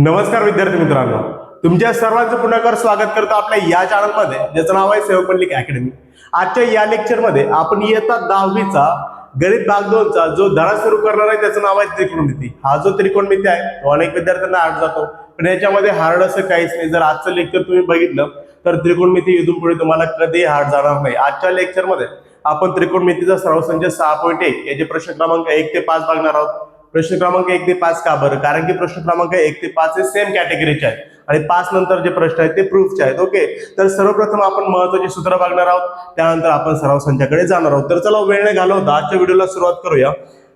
नमस्कार विद्यार्थी मित्रांनो, तुमच्या सर्वांचं पुन्हा स्वागत करतो आपल्या या चॅनलमध्ये, ज्याचं नाव आहे सेवक मल्लिक अकॅडमी. आजच्या या लेक्चरमध्ये आपण इयत्ता 10वीचा गणित भाग 2 चा जो धडा सुरू करणार आहे त्याचं नाव आहे त्रिकोणमिती. हा जो त्रिकोणमिती आहे तो अनेक विद्यार्थ्यांना हार्ड जातो, पण याच्यामध्ये हार्ड असं काहीच नाही. जर आजचं लेक्चर तुम्ही बघितलं तर त्रिकोणमिती इथून पुढे तुम्हाला कधी हार्ड जाणार नाही. आजच्या लेक्चरमध्ये आपण त्रिकोणमितीचा सराव संच 6.1 याचे प्रश्न क्रमांक 1 ते 5 बघणार आहोत. प्रश्न क्रमांक 1 ते 5 का बरं? कारण की प्रश्न क्रमांक 1 ते 5 हे सेम कॅटेगरीचे आहेत आणि 5 नंतर जे प्रश्न आहेत ते प्रूफचे आहेत. ओके, तर सर्वप्रथम आपण महत्त्वाची सूत्र बघणार आहोत, त्यानंतर आपण सराव संचाकडे जाणार आहोत. तर चला वेळ न घालवता आजच्या व्हिडिओला सुरुवात करूया.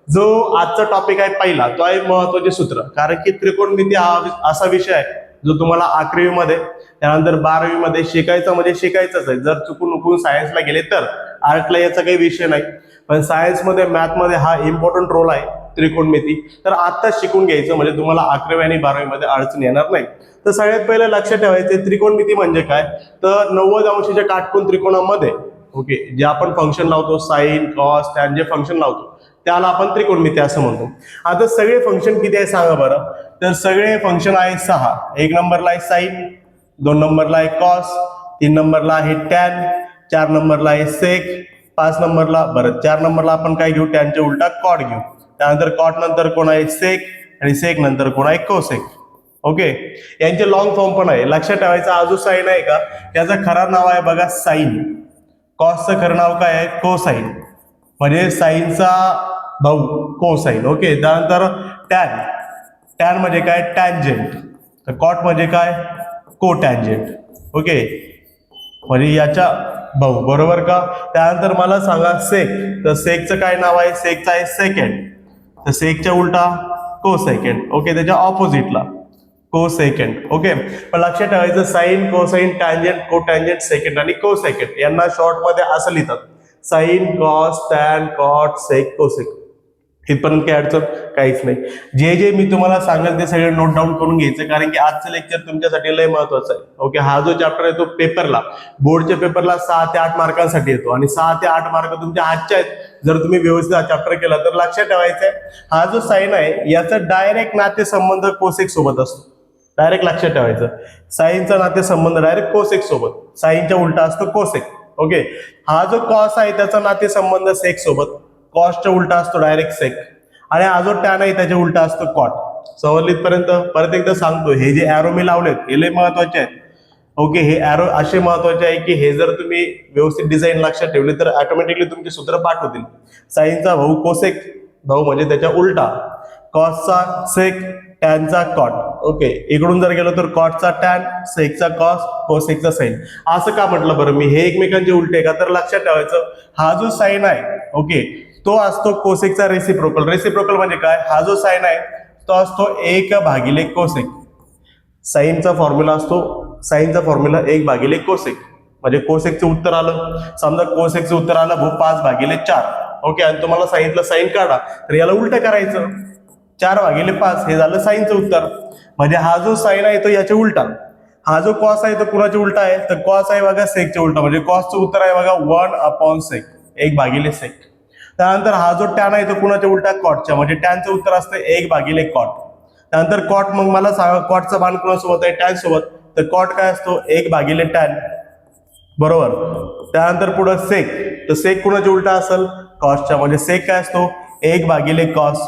जो आजचा टॉपिक आहे पहिला, तो आहे महत्त्वाचे सूत्र. कारण की त्रिकोणमिती हा असा विषय आहे जो तुम्हाला 11वी मध्ये त्यानंतर 12वी मध्ये शिकायचा म्हणजे शिकायचाच आहे. जर चुकून सायन्सला गेले तर आर्टला याचा काही विषय नाही, पण सायन्स मध्ये मॅथ मध्ये हा इम्पॉर्टंट रोल आहे त्रिकोणमिती. तर आता शिकून घ्यायचं म्हणजे तुम्हाला 11वी आणि 12वी मध्ये अडचण येणार नाही. तर सगळ्यात पहिलं लक्षात ठेवायचे त्रिकोणमिती म्हणजे काय, तर 90 अंशाच्या काटकोन त्रिकोणामध्ये ओके जे आपण फंक्शन लावतो, साइन कॉस टॅन जे फंक्शन लावतो त्याला आपण त्रिकोणमिती असं म्हणतो. आता सगळे फंक्शन किती आहे सांगा बरं? तर सगळे फंक्शन आहे 6. 1 नंबरला आहे साइन, 2 नंबरला आहे कॉस, 3 नंबरला आहे टॅन, 4 नंबरला आहे सेक, 5 नंबरला बरं 4 नंबरला आपण काय घेऊ, टॅनच्या उलटा कॉट घेऊ. त्यानंतर कॉट नंतर कोण आहे सेक आणि सेक नंतर कोण आहे कोसेक. ओके, यांचे लॉंग फॉर्म पण आहे. लक्षात ठेवायचं हा जो साइन आहे का त्याचं खरं नाव आहे बघा साइन. कॉसचं खरं नाव काय आहे कोसाइन, म्हणजे साइनचा भाऊ कोसाइन. ओके, त्यानंतर टॅन, टॅन म्हणजे काय टॅन्जेंट, तर कॉट म्हणजे काय कोटॅन्जेंट. ओके, म्हणजे याच्या भाऊ बरोबर का. त्यानंतर मला सांगा सेक, तर सेकचं काय नाव आहे, सेकचं आहे सेकंड, तर सेकच्या उलटा कोसेकंड. ओके, त्याच्या ऑपोजिटला कोसेकंड. ओके, पण लक्षात ठेवायचं sine cosine tangent cotangent secant आणि कोसेकंड यांना शॉर्ट मध्ये असं लिहितात, sine cos tan cot sec cosec. इथपर्यंत काही अडचण काहीच नाही. जे जे मी तुम्हाला सांगेल ते सगळे नोट डाऊन करून घ्यायचं, कारण की आजचं लेक्चर तुमच्यासाठी लय महत्वाचं आहे. ओके, हा जो चॅप्टर आहे तो पेपरला बोर्डच्या पेपरला 6 ते 8 मार्कांसाठी येतो आणि 6 ते 8 मार्क तुमच्या हातचे आहेत. जर तुम्ही व्यवस्थित हा चॅप्टर केला तर लक्षात ठेवायचं आहे हा जो साइन आहे याचा डायरेक्ट नातेसंबंध कोसेक सोबत असतो. डायरेक्ट लक्षात ठेवायचं, साइनचा नातेसंबंध डायरेक्ट कोसेक सोबत, साइनच्या उलटा असतो कोसेक. ओके, हा जो कॉस आहे त्याचा नातेसंबंध सेक सोबत, कॉसच्या उलटा असतो डायरेक्ट सेक, आणि हा जो टॅन आहे त्याच्या उलटा असतो कॉट. समजलीत पर्यंत? परत एकदा सांगतो, हे जे ॲरो मी लावलेत हे लय महत्वाचे आहेत. ओके, हे ॲरो असे महत्वाचे आहे की हे जर तुम्ही व्यवस्थित डिझाईन लक्षात ठेवले तर ऑटोमॅटिकली तुमचे सूत्र पाठ होतील. साइनचा भाऊ कोसेक, भाऊ म्हणजे त्याच्या उलटा, कॉसचा सेक टॅनचा कॉट. ओके, इकडून जर गेलो तर कॉटचा टॅन, सेकचा कॉस, कोसेकचा साइन. असं का म्हटलं बरं मी, हे एकमेकांचे उलटे का, तर लक्षात ठेवायचं हा जो साइन आहे ओके तो असतो कोसेकचा रेसिप्रोकल. रेसिप्रोकल म्हणजे काय, हा जो साइन आहे तो असतो 1 कोसेक. साइनचा फॉर्म्युला असतो, साइनचा फॉर्म्युला 1 कोसेक, म्हणजे कोसेकचं उत्तर आलं. समजा कोसेकचं उत्तर आलं 5/4. ओके, आणि तुम्हाला सांगितलं साइन काढा, तर याला उलट करायचं, 4/5 हे झालं साइनचं उत्तर. म्हणजे हा जो साइन आहे तो याच्या उलटा, हा जो कॉस आहे तो कुणाच्या उलटा आहे, तर कॉस आहे बघा सेकच्या उलटा, म्हणजे कॉसचं उत्तर आहे बघा 1/सेक, 1/सेक. त्यानंतर हा जो टॅन आहे तो कुणाच्या उलटा कॉटच्या, म्हणजे टॅनचं उत्तर असतं 1/कॉट. त्यानंतर कॉट, मग मला सांगा कॉटचा मान कुणासोबत आहे, टॅन सोबत, तर कॉट काय असतो 1/टॅन बरोबर. त्यानंतर पुढे सेक, तर सेक कुणाच्या उलटा असेल कॉसच्या, म्हणजे सेक काय असतो 1/कॉस.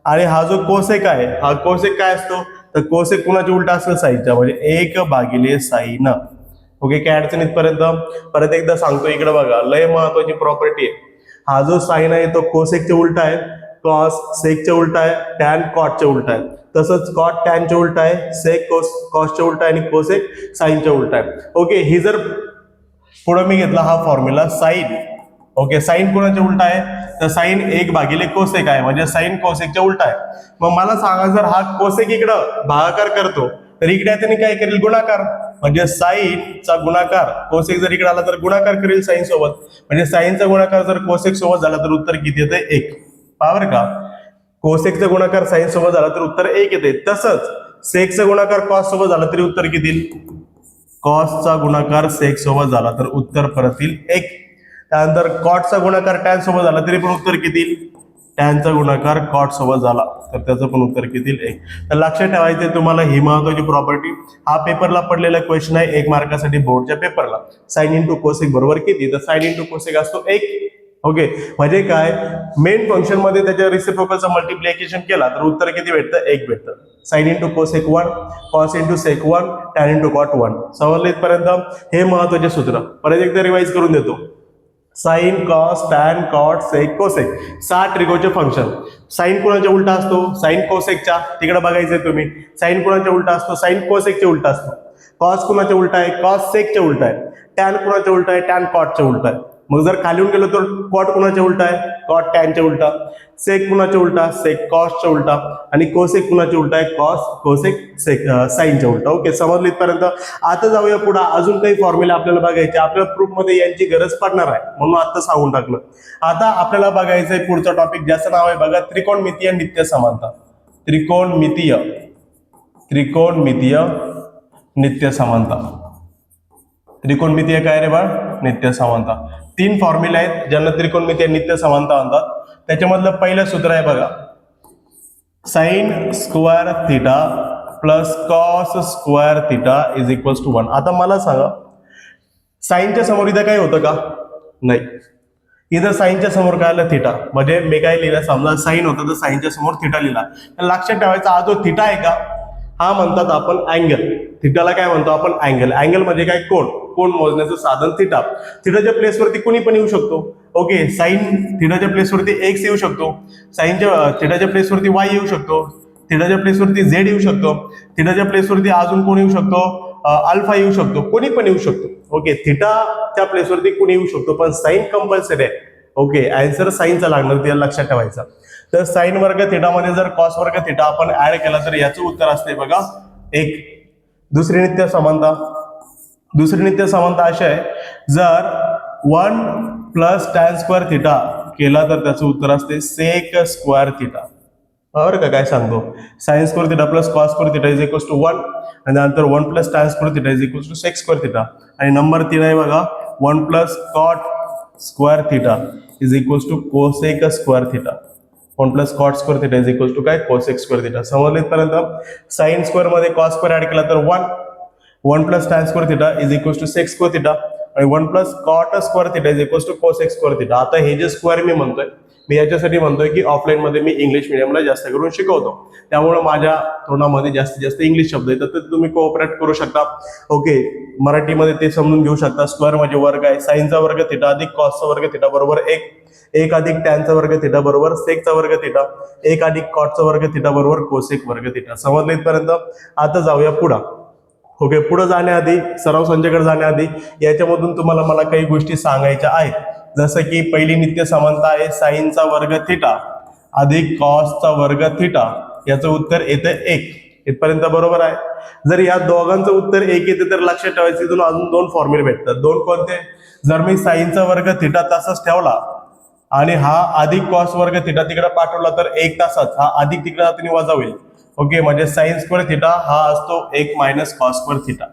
आणि हा जो कोसेक आहे हा कोसेक काय असतो, तर कोसेक कुणाच्या उलटा असेल साइनच्या, म्हणजे 1/साइन. ओके, काय अडचण इथपर्यंत? परत एकदा सांगतो, इकडे बघा लय महत्वाची प्रॉपर्टी आहे. हा जो साइन आहे तो कोसेकच्या उलटा आहे, कॉस सेकच्या उलटा आहे, टॅन कॉटच्या उलटा आहे. तसंच कॉट टॅनच्या उलटा आहे, सेक कॉसच्या उलटा आहे आणि कोसेक साइनच्या उलटा आहे. ओके, ही जर पुढे मी घेतला हा फॉर्म्युला साइन. ओके, साइन कोणाच्या उलटा आहे, तर साइन 1/कोसेक आहे, म्हणजे साइन कोसेकच्या उलटा आहे. मग मला सांगा जर हा कोसेक इकडं भागाकार करतो तर इकडे त्याने काय करेल, गुणाकार, म्हणजे साइनचा गुणाकार कोसेक जर इकडे आला तर गुणाकार करेल साइन सोबत, म्हणजे साइनचा गुणाकार जर कोसेक सोबत झाला तर उत्तर किती येते 1. पावर का, कोसेकचा गुणाकार साइन सोबत झाला तर उत्तर 1 येते. तसंच सेकचा गुणाकार कॉस सोबत झाला तरी उत्तर किती येईल, कॉसचा गुणाकार सेक सोबत झाला तर उत्तर परत येईल 1. त्यानंतर कॉटचा गुणाकार टॅन सोबत झाला तरी पण उत्तर किती येईल टॅनचा गुणाकार कॉट सोबत झाला तर त्याचं पण उत्तर किती 1. तर लक्षात ठेवायचं तुम्हाला ही महत्वाची प्रॉपर्टी. हा पेपरला पडलेला क्वेश्चन आहे 1 मार्कासाठी बोर्डच्या पेपरला. साइन इंटू कोसेक बरोबर किती, तर साइन इंटू कोसेक असतो 1. ओके, म्हणजे काय मेन फंक्शन मध्ये त्याच्या रिसिप्रोकलचं मल्टिप्लिकेशन केला तर उत्तर किती भेटतं 1 भेटतं. Sine into cosec 1, cos into sec 1, tan into cot 1. समजलं इथपर्यंत. हे महत्वाचे सूत्र परत एकदा रिवाइज करून देतो. Sin cos tan cot sec cosec 6 ट्रिगोचे फंक्शन. साइन कोणाच्या उलटा असतो, साइन कोसेकच्या, तिकडे बघायचंय तुम्ही. साइन कोणाच्या उलटा असतो, साइन कोसेकच्या उलटा असतो. कॉस कोणाच्या उलटा आहे, कॉस सेकच्या उलटा आहे. टॅन कोणाच्या उलटा आहे, टॅन कॉटच्या उलटा आहे. मग जर खालीहून गेलो तर कॉट कोणाच्या उलटा आहे, कॉट टॅनच्या उलटा. सेक कुणाच्या उलटा, सेक कॉसच्या उलटा. आणि कोसेक कुणाच्या उलटा आहे, कॉस कोसेक सेक साइनच्या उलटा. ओके, समजलं इथपर्यंत. आता जाऊया पुढे. अजून काही फॉर्म्युला आपल्याला बघायचे. आपल्याला प्रूफ मध्ये यांची गरज पडणार आहे म्हणून आता सांगून टाकलं. आता आपल्याला बघायचंय पुढचा टॉपिक, ज्याचं नाव आहे बघा त्रिकोणमितीय नित्य समानता. त्रिकोणमितीय नित्य समानता. त्रिकोणमितीय काय रे बाळ, नित्य समानता. 3 फॉर्म्युला आहेत ज्यांना त्रिकोणमितीय नित्य समानता म्हणतात. त्याच्यामधलं पहिलं सूत्र आहे बघा, sine square theta plus cos square theta is equals to 1. आता मला सांगा, साइनच्या समोर इथं काय होतं का, नाही. इथं साइनच्या समोर काय आलं, थिटा. म्हणजे मी काय लिहिलं, समजा साइन होतं तर साइनच्या समोर थिटा लिहिला. तर लक्षात ठेवायचा हा जो थिटा आहे का, हा म्हणतात आपण अँगल. थिटाला काय म्हणतो आपण, अँगल. अँगल म्हणजे काय, कोण मोजण्याचं साधन थिटा. थिटाच्या प्लेसवरती कोणी पण येऊ शकतो. ओके, साइन थिटाच्या प्लेसवरती एक्स येऊ शकतो. साइनच्या थिटाच्या प्लेसवरती वाय येऊ शकतो. थिटाच्या प्लेसवरती झेड येऊ शकतो. थिटाच्या प्लेसवरती अजून कोण येऊ शकतो, अल्फा येऊ शकतो. कोणी पण येऊ शकतो. ओके, थिटाच्या प्लेसवरती कोणी येऊ शकतो, पण साइन कंपल्सरी आहे. ओके, आन्सर साइनचा लागणार, ते लक्षात ठेवायचं. तर साइन वर्ग थिटामध्ये जर कॉस वर्ग थिटा आपण ऍड केला तर याचं उत्तर असते बघा 1. दुसरी नित्य समानता अशी आहे, जर 1 प्लस टॅन स्क्वेअर थिटा केला तर त्याचं उत्तर असते सेक स्क्वेअर थिटा. बरोबर का, काय सांगतो, sine square theta plus cos square theta is equals to 1. आणि नंतर 1 plus tan square theta is equals to sec square theta. आणि नंबर 3 आहे बघा, 1 plus cot square theta is equals to cosec square theta. 1 plus cot square theta is equals to काय, cosec square theta. समजलं इथपर्यंत. Sine square मध्ये cos square add केला तर 1 plus tan square theta is equals to sec square theta. आणि 1 plus cot square theta is equals to cosec square theta. आता हे जे स्क्वेअर मी म्हणतोय, मी याच्यासाठी म्हणतोय की ऑफलाईन मध्ये मी इंग्लिश मिडियमला जास्त करून शिकवतो, त्यामुळे माझ्या तोंडामध्ये जास्तीत जास्त इंग्लिश शब्द येतात, तर तुम्ही कोऑपरेट करू शकता. ओके, मराठीमध्ये ते समजून घेऊ शकता. स्क्वेअर म्हणजे वर्ग आहे. साइनचा वर्ग थिटा अधिक कॉसचा वर्ग थिटा बरोबर 1 अधिक टॅनचा वर्ग थिटा बरोबर सेकचा वर्ग थिटा, 1 अधिक कॉटचा वर्ग थिटा बरोबर कोसेक वर्ग थिटा. समजलं इथपर्यंत. आता जाऊया पुढं. ओके, पुढे जाण्याआधी, सराव संचाकडे जाण्याआधी याच्यामधून तुम्हाला मला काही गोष्टी सांगायच्या आहेत. जसं की पहिली नित्य समानता आहे साइनचा वर्ग थिटा अधिक कॉसचा वर्ग थिटा, याचं उत्तर येतं 1. इथपर्यंत बरोबर आहे. जर या दोघांचं उत्तर 1 येते तर लक्षात ठेवायचं इथून अजून 2 फॉर्म्युले भेटतात. 2 कोणते, जर मी साइनचा वर्ग थिटा तसाच ठेवला आणि हा अधिक कॉस वर्ग थिटा तिकडे पाठवला तर 1 तासाच हा अधिक तिकडे जाताना वजा होईल. ओके, म्हणजे साइन स्क्वेअर थिटा हा असतो 1 मायनस कॉस स्क्वेअर थिटा.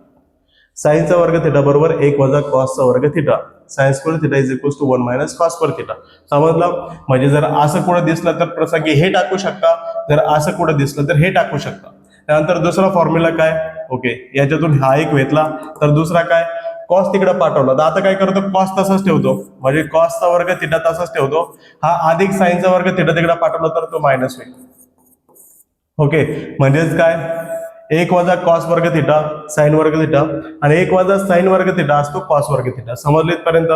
साइनचा वर्ग थिटा बरोबर 1 वजा कॉसचा वर्ग theta. Sine square theta is equals to 1 minus cos square theta. समजलं. म्हणजे जर असं कुठं दिसलं तर प्रसंगी हे टाकू शकता, जर असं कुठं दिसलं तर हे टाकू शकता. त्यानंतर दुसरा फॉर्म्युला काय, ओके, याच्यातून हा एक घेतला तर दुसरा काय, कॉस तिकडे पाठवला तर आता काय करतो, कॉस तसाच ठेवतो, म्हणजे कॉसचा वर्ग थिटा तसाच ठेवतो. हा अधिक साइनचा वर्ग थिटा तिकडे पाठवला तर तो मायनस होईल. ओके, म्हणजेच काय, 1 वजा कॉस वर्ग थिटा साइन वर्ग थिटा आणि 1 वजा साइन वर्ग थिटा असतो कॉस वर्ग थिटा. समजले इथपर्यंत.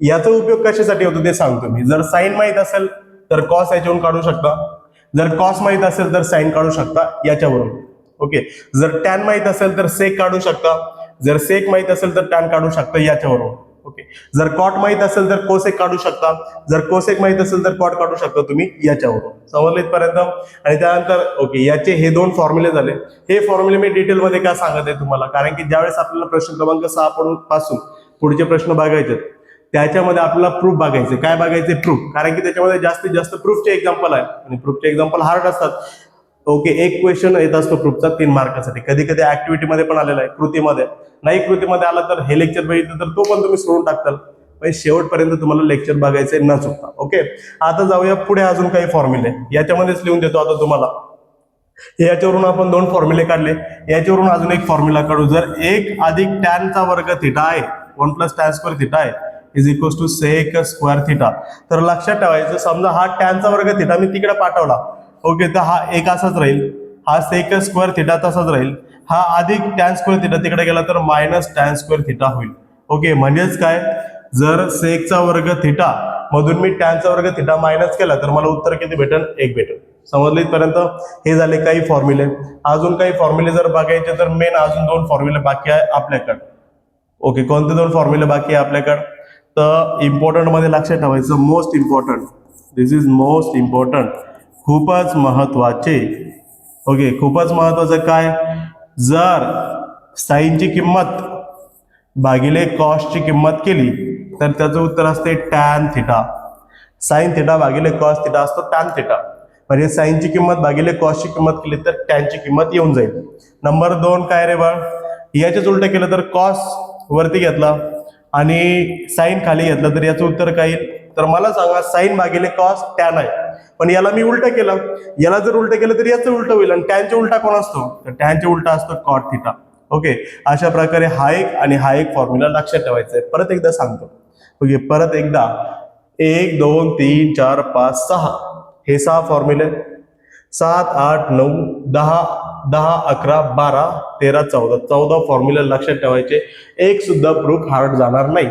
याचा उपयोग कशासाठी होतो ते सांगतो मी. जर साइन माहित असेल तर कॉस याच्यावरून काढू शकता, जर कॉस माहित असेल तर साइन काढू शकता याच्यावरून. ओके, जर टॅन माहित असेल तर सेक काढू शकता, जर सेक माहित असेल तर टॅन काढू शकता याच्यावरून. ओके, जर कॉट माहित असेल तर कोसेक काढू शकता, जर कोसेक माहित असेल तर कॉट काढू शकता तुम्ही याच्यावरून. समजलं इथपर्यंत. आणि त्यानंतर ओके, याचे हे 2 फॉर्म्युले झाले. हे फॉर्म्युले मी डिटेलमध्ये काय सांगत आहे तुम्हाला, कारण की ज्यावेळेस आपल्याला प्रश्न क्रमांक 6 पासून पुढचे प्रश्न बघायचे त्याच्यामध्ये आपल्याला प्रूफ बघायचे. काय बघायचे, प्रूफ. कारण की त्याच्यामध्ये जास्तीत जास्त प्रूफचे एक्झाम्पल आहे आणि प्रूफचे एक्झाम्पल हार्ड असतात. ओके, एक क्वेश्चन येत असतो प्रूफचा 3 मार्कासाठी. कधी कधी ऍक्टिव्हिटी मध्ये पण आलेला आहे, कृतीमध्ये नाही. कृतीमध्ये आला तर हे लेक्चर बघितलं तर तो पण तुम्ही सोडून टाकताल. म्हणजे शेवटपर्यंत तुम्हाला लेक्चर बघायचे न चुकता. ओके, आता जाऊया पुढे. अजून काही फॉर्म्युले याच्यामध्येच लिहून देतो आता तुम्हाला. याच्यावरून आपण 2 फॉर्म्युले काढले, याच्यावरून अजून एक फॉर्म्युला काढू. जर 1 अधिक tan चा वर्ग थिटा आहे, 1 + tan स्क्वेअर थिटा आहे is equal to sec square theta. तर लक्षात ठेवायचं, समजा हा tan चा वर्ग थिटा मी तिकडे पाठवला, ओके, तर हा एक असाच राहील, हा sec स्क्वेअर थिटा तसाच राहील, हा अधिक tan स्क्वेअर थिटा तिकडे गेला तर मायनस tan स्क्वेअर थिटा होईल. ओके, म्हणजेच काय, जर sec चा वर्ग थिटा मधून मी tan चा वर्ग थिटा मायनस केला तर मला उत्तर किती भेटेल? 1 भेटेल. समजले इथपर्यंत? हे झाले काही फॉर्म्युले. अजून काही फॉर्म्युले जर बघायचे तर मेन अजून 2 फॉर्म्युले बाकी आहे आपल्याकडे. ओके, कोणते 2 फॉर्म्युले बाकी आहे आपल्याकडे? तर इम्पॉर्टंट मध्ये लक्षात ठेवायचं, most important, this is most important, खूपच महत्वाचे. ओके, खूपच महत्वाचं काय, जर साईनची किंमत भागिले कॉसची किंमत केली तर त्याचं उत्तर असते टॅन थिटा. साइन थिटा भागिले कॉस थिटा असतो टॅन थिटा. म्हणजे साईनची किंमत भागिले कॉसची किंमत केली तर टॅनची किंमत येऊन जाईल. नंबर 2 काय रे बाळ, याच्याच उलट केलं तर कॉस वरती घेतला आणि साइन खाली घेतला तर याचं उत्तर काय येईल? तर मला सांगा, साइन भागिले कॉस टॅन आहे, पण याला मी उलट केलं, याला जर उलट केलं तर याचं उलट होईल. आणि टॅनचा उलटा कोण असतो? तर टॅनचा उलटा असतो कॉट थिटा. ओके, अशा प्रकारे हा एक आणि हा एक फॉर्म्युला लक्षात ठेवायचा आहे. परत एकदा सांगतो. ओके, परत एकदा 1 2 3 4 5 6 हे 6 फॉर्म्युले, 7 8 9 10 10 11 12 13 14 फॉर्म्युले लक्षात ठेवायचे. एक सुद्धा प्रूफ हार्ड जाणार नाही,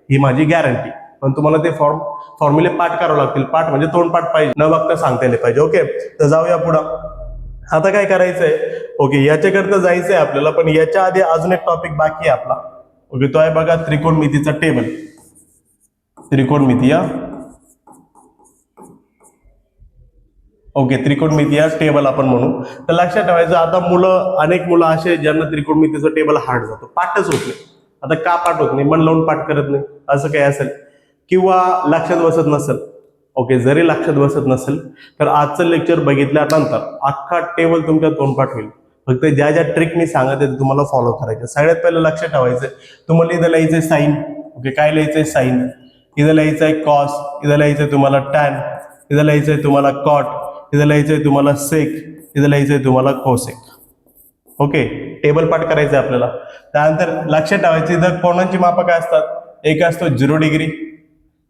ही माझी गॅरंटी. पण तुम्हाला ते फॉर्म्युले पाठ करावे लागतील. पाठ म्हणजे तोंडपाठ पाहिजे, न बघता सांगता आले पाहिजे. ओके, तर जाऊया पुढं. आता काय करायचंय, ओके, याच्याकरता जायचंय आपल्याला, पण याच्या आधी अजून एक टॉपिक बाकी आहे आपला. ओके, तो आहे बघा त्रिकोणमितीचा टेबल. त्रिकोणमिती, ओके, त्रिकोणमिती टेबल आपण म्हणू. तर लक्षात ठेवायचं, आता अनेक मुलं असे ज्यांना त्रिकोणमितीचं टेबल हार्ड जातो, पाठच होत नाही. आता का पाठ होत नाही? मन लावून पाठ करत नाही, असं काही असेल, किंवा लक्षात बसत नसेल. ओके, जरी लक्षात बसत नसेल तर आजचं लेक्चर बघितल्यानंतर अख्खा टेबल तुमच्या तोंडपाठ होईल. फक्त ज्या ज्या ट्रिक मी सांगत आहे तुम्हाला फॉलो करायचे. सगळ्यात पहिलं लक्षात ठेवायचं, तुम्हाला इथं लिहायचंय साईन. ओके, काय लिहायचंय? साईन. इथं लिहायचंय कॉस, इथं लिहायचंय तुम्हाला टॅन, इथं लिहायचंय तुम्हाला कॉट, इथं लिहायचंय तुम्हाला सेक, इथं लिहायचंय तुम्हाला कोसेक. ओके, टेबल पाठ करायचंय आपल्याला. त्यानंतर लक्षात ठेवायचं, इथं कोणाची मापं काय असतात? एक असतो 0 डिग्री.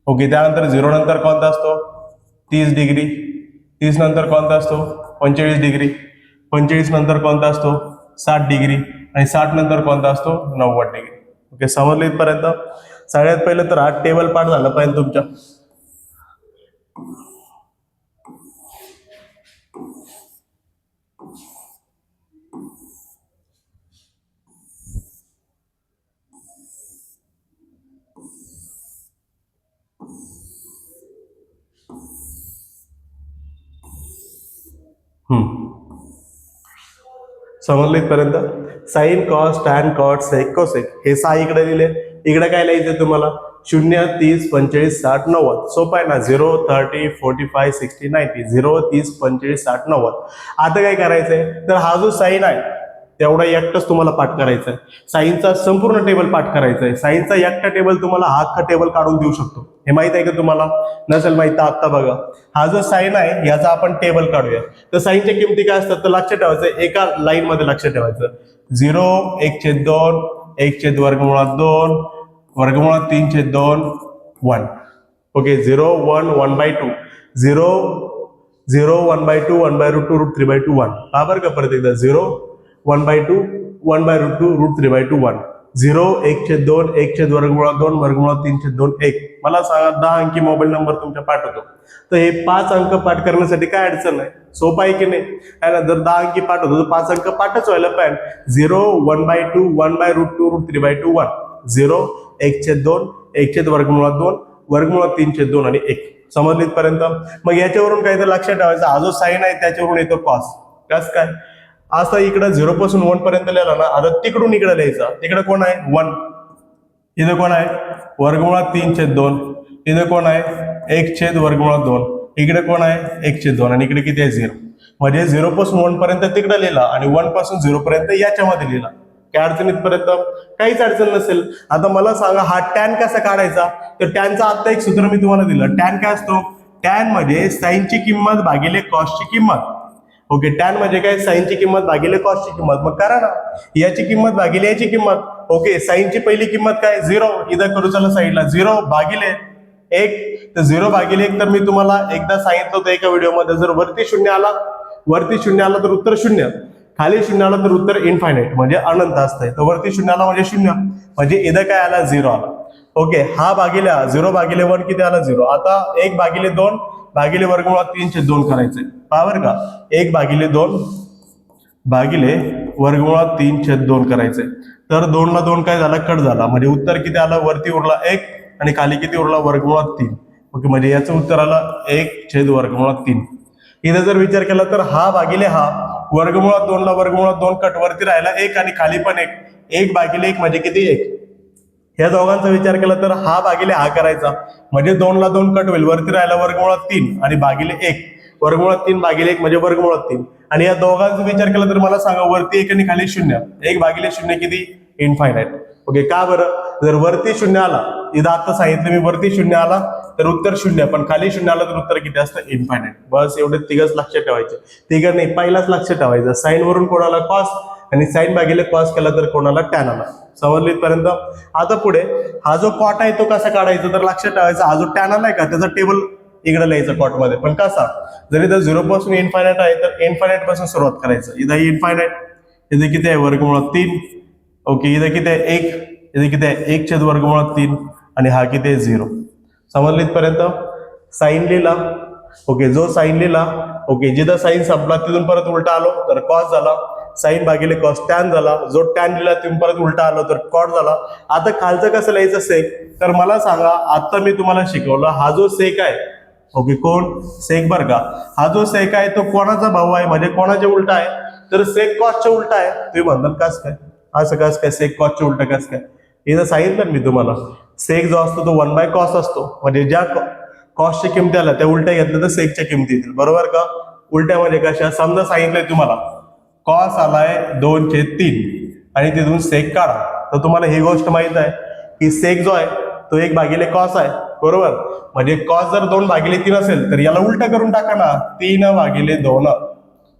ओके, त्यानंतर 0 नंतर कोणता असतो? 30 डिग्री. 30 नंतर कोणता असतो? 45 डिग्री. 45 नंतर कोणता असतो? 60 डिग्री. आणि 60 नंतर कोणता असतो? 90 डिग्री. ओके, समजलं इथपर्यंत? सगळ्यात पहिलं तर हा टेबल पाठ झालं पाहिजे तुमच्या. समजलं इथपर्यंत? Sign, cos, tan, cot, sec, cosec हे 6 इकडे दिले. इकडे काय लिहायचंय तुम्हाला? 0 30 45 60 90. सोपं आहे ना? 0 30 45 60 90. 0 30 45 60 90. आता काय करायचंय, तर हा जो साइन आहे तेवढा एकटाच तुम्हाला पाठ करायचा आहे. साईनचा संपूर्ण टेबल पाठ करायचा आहे. साईनचा एकटा टेबल तुम्हाला हा अख्खा टेबल काढून देऊ शकतो. हे माहित आहे का तुम्हाला? नसेल माहित तर आत्ता बघा. हा जो साइन आहे याचा आपण टेबल काढूया. तर साईनच्या किमती काय असतात तर लक्षात ठेवायचं, एका लाईन मध्ये लक्षात ठेवायचं. 0 1/2 1/√2 वर्गमुळात 3/2 1. ओके, 0 1 1/2 0 0 1/2 1/√2 √3/2 1. हा बरं का? परत एकदा 0 1/2 1/√2 √3/2 1. 0 1/2 1/√2 वर्गमुळात 3/2 1. मला सांगा 10 अंकी मोबाईल नंबर तुमच्या पाठवतो, तर हे 5 अंक पाठ करण्यासाठी काय अडचण नाही? सोपं आहे की नाही? ना, जर 10 अंकी पाठवतो तर 5 अंक पाठच व्हायला पाहिजे. 0 1/2 1/√2 √3/2 1. 0 1/2 1/√2 वर्गमुळात 3/2 आणि 1. समजलं इथपर्यंत? मग याच्यावरून काय तर लक्षात ठेवायचं, हा जो साइन आहे त्याच्यावरून येतो कॉस. कस काय? असं इकडं 0 पासून 1 पर्यंत लिहिला ना, आता तिकडून इकडे लिहायचा. तिकडे कोण आहे? 1. इथं कोण आहे? वर्गमुळात 3/2. इथं कोण आहे? 1/√2. इकडे कोण आहे? 1/2. आणि इकडे किती आहे? 0. म्हणजे 0 पासून 1 पर्यंत तिकडे लिहिला आणि 1 पासून 0 पर्यंत याच्यामध्ये लिहिला. काय अडचण इथपर्यंत? काहीच अडचण नसेल. आता मला सांगा हा टॅन कसा काढायचा? तर टॅनचा आता एक सूत्र मी तुम्हाला दिलं. टॅन काय असतो? टॅन म्हणजे साईनची किंमत भागिले कॉसची किंमत. ओके, टॅन म्हणजे काय? साईनची किंमत भागिले कॉसची किंमत. मग करा ना, याची किंमत भागिले याची किंमत. ओके, साईनची पहिली किंमत काय? 0. इथं करू चला साईडला 0 भागिले 1. तर 0 भागिले 1 तर मी तुम्हाला एकदा सांगितलं होतं एका व्हिडिओमध्ये, जर वरती शून्य आला तर उत्तर 0, खाली 0 आला तर उत्तर इनफायनाइट म्हणजे अनंत असतंय. तर वरती 0 आला म्हणजे 0, म्हणजे इथं काय आला? 0 आला. ओके, हा भागिले 0 भागिले 1 किती आला? 0. आता 1 भागिले 2 भागिले वर्गमुळात 3/2 करायचंय. बरोबर का? 1 भागिले 2 भागिले वर्गमुळात 3/2 करायचंय. तर 2 ला 2 काय झाला? कट झाला. म्हणजे उत्तर किती आलं? वरती उरला 1 आणि खाली किती उरला? वर्गमुळात 3. ओके, म्हणजे याचं उत्तर आलं 1/वर्गमुळात 3. इथं जर विचार केला तर हा भागिले हा, वर्गमुळात 2 ला वर्गमुळात 2 कट, वरती राहिला 1 आणि खाली पण 1. 1 भागिले 1 म्हणजे किती? 1. या दोघांचा विचार केला तर हा भागिले हा करायचा, म्हणजे 2 ला 2 कट होईल, वरती राहिला वर्गमुळात 3 आणि भागिले 1. वर्गमुळात 3 भागिले 1 म्हणजे वर्गमुळात 3. आणि या दोघांचा विचार केला तर मला सांगा, वरती 1 आणि खाली 0. 1 भागिले 0 किती? इनफायनाइट. ओके, का बरं? जर वरती 0 आला, इथं आता सांगितलं मी, वरती 0 आला तर उत्तर 0, पण खाली 0 आला तर उत्तर किती असतं? इनफायनाइट. बस एवढे तिघच लक्षात ठेवायचे. तिघ नाही, पहिलाच लक्षात ठेवायचं. साईन वरून कोणाला कॉस आणि साईन भागिले कॉस केला तर कोणाला टॅन आला. समजलं इथपर्यंत? आता पुढे हा जो कॉट आहे तो कसा काढायचा? तर लक्षात ठेवायचा, हा जो टॅन आलाय का त्याचा टेबल इकडे लिहायचा कॉट मध्ये. पण कसा? जर इथं 0 पासून इनफायनाइट आहे तर इनफायनाइट पासून सुरुवात करायचं. इथं इनफायनाइट, इथे किती आहे? वर्गमुळात 3. ओके, इथे किती आहे? 1. इथे किती आहे? 1/वर्गमुळात 3 आणि हा किती आहे? 0. समजलं इथपर्यंत? साईन लिहिला. ओके, जो साईन लिहिला, ओके, जिथं साईन संपला तिथून परत उलटा आलो तर कॉस झाला. साईन भागिले कॉस टॅन झाला. जो टॅन लिहिला तिथून परत उलटा आलो तर कॉट झाला. आता खालचं कसं लिहायचं? सेक. तर मला सांगा, आता मी तुम्हाला शिकवलं, हा जो सेक आहे, ओके, कोण? सेक. बरं का? हा जो सेक आहे तो कोणाचा भाऊ आहे, म्हणजे कोणाच्या उलटा आहे? तर सेक कॉसच्या उलटा आहे. तुम्ही म्हणताल कस काय? असं कस काय? सेक कॉसच्या उलटा कस काय? इथं सांगितलं मी तुम्हाला, सेक जो असतो तो 1/cos असतो. म्हणजे ज्या कॉसच्या किमती आल्या त्या उलट्या घेतल्या तर सेकच्या किमती येतील. बरोबर का? उलट्या म्हणजे कशा? समजा सांगितलंय तुम्हाला कॉस आलाय 2/3 आणि तिथून सेक काढा, तर तुम्हाला ही गोष्ट माहित आहे की सेक जो आहे तो 1 भागिले कॉस आहे. बरोबर? म्हणजे कॉस जर 2 भागिले 3 असेल तर याला उलटा करून टाका ना, 3 भागिले 2.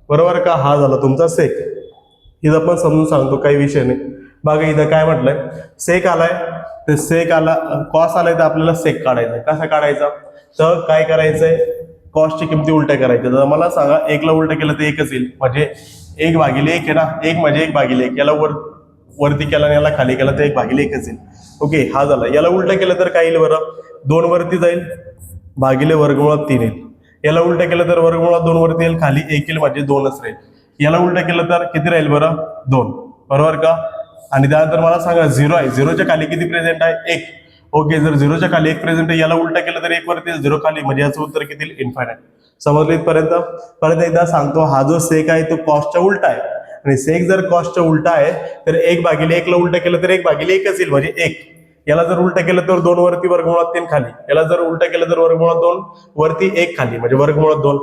बरोबर का? हा झाला तुमचा सेक. इथं पण समजून सांगतो, काही विषय नाही. बघा इथं काय म्हटलंय, सेक आलाय तर सेक आला, कॉस आलाय तर आपल्याला सेक काढायचा. कसा काढायचा? तर काय करायचंय? कॉसची किमती उलट्या करायच्या. तर मला सांगा, 1 ला उलट केलं तर 1च येईल, म्हणजे 1 भागिले 1 आहे ना. 1 म्हणजे 1 भागिले 1. याला वरती केला आणि याला खाली केला तर 1 भागिले 1च येईल. ओके, हा झाला. याला उलट केलं तर काय येईल बरं? 2 वरती जाईल भागिले वर्गमुळात 3 येईल. याला उलट केलं तर वर्गमुळात 2 वरती येईल, खाली 1 येईल, म्हणजे 2च राहील. याला उलट केलं तर किती राहील बरं? 2. बरोबर का? आणि त्यानंतर मला सांगा, 0 आहे, 0च्या खाली किती प्रेझेंट आहे? 1. ओके, जर 0च्या खाली 1 प्रेझेंट आहे, याला उलट केलं तर 1 वरती 0 खाली, म्हणजे याचं उत्तर किती? इनफायनाइट. समजलं इथपर्यंत? परत एकदा सांगतो, हा जो सेक आहे तो कॉसच्या उलटा आहे, आणि सेक जर कॉसच्या उलटा आहे तर 1 भागिले 1 ला उलट केलं तर 1 भागिले 1च येईल, म्हणजे 1. याला जर उलट केलं तर 2 वरती वर्गमुळात 3 खाली. याला जर उलट केलं तर वर्गमुळात 2 वरती 1 खाली, म्हणजे वर्गमुळात 2.